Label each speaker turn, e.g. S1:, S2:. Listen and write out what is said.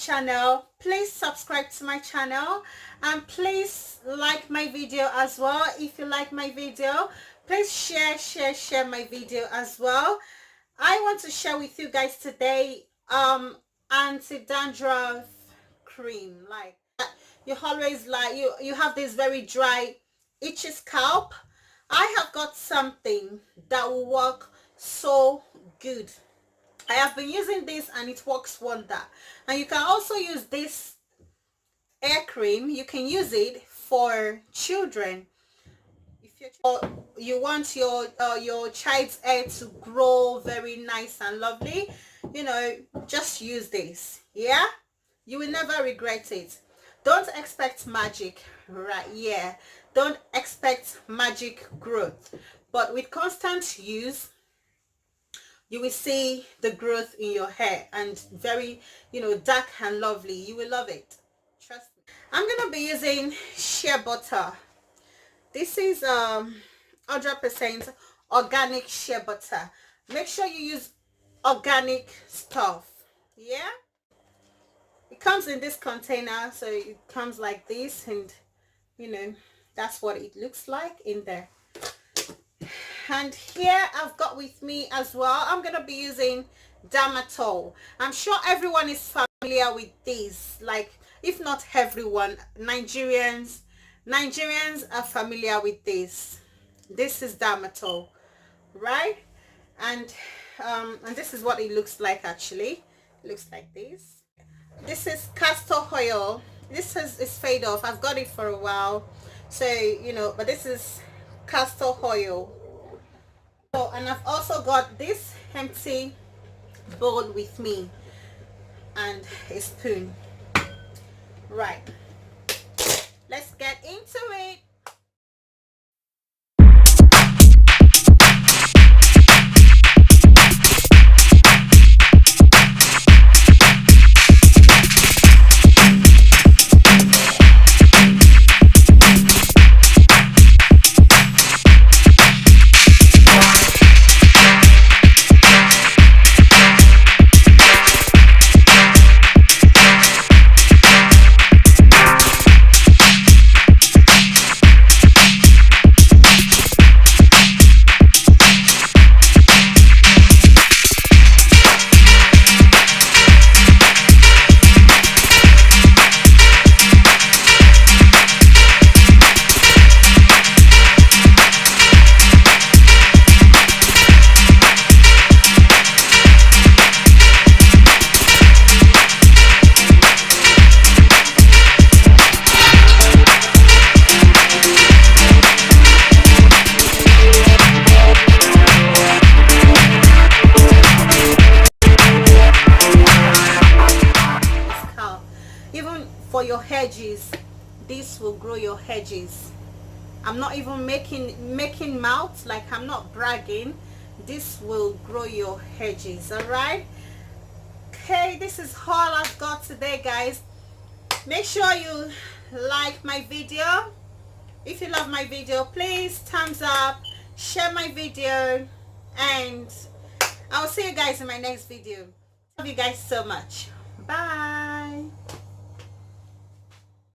S1: channel, please subscribe to my channel and please like my video as well. If you like my video, please share my video as well. I want to share with you guys today anti-dandruff cream. Like you always like you have this very dry itchy scalp. I have got something that will work so good. I have been using this and it works wonder. And you can also use this hair cream. You can use it for children. If you want your child's hair to grow very nice and lovely, you know, just use this. Yeah, you will never regret it. Don't expect magic, right? Yeah, don't expect magic growth, but with constant use you will see the growth in your hair and very, you know, dark and lovely. You will love it, trust me. I'm gonna be using shea butter. This is 100% organic shea butter. Make sure you use organic stuff. Yeah, it comes in this container, so it comes like this, and you know, that's what it looks like in there. And here I've got with me as well, I'm gonna be using Damatol. I'm sure everyone is familiar with this, like if not everyone, Nigerians are familiar with this. This is Damatol, right? And this is what it looks like. Actually, it looks like this. This is castor oil. This is fade off. I've got it for a while, so you know, but this is castor oil. So, and I've also got this empty bowl with me and a spoon. Right, let's get into it. For your hedges, this will grow your hedges. I'm not even making mouth, like I'm not bragging. This will grow your hedges. All right, okay, this is all I've got today, guys. Make sure you like my video. If you love my video, please thumbs up, share my video, and I'll see you guys in my next video. Love you guys so much. Bye.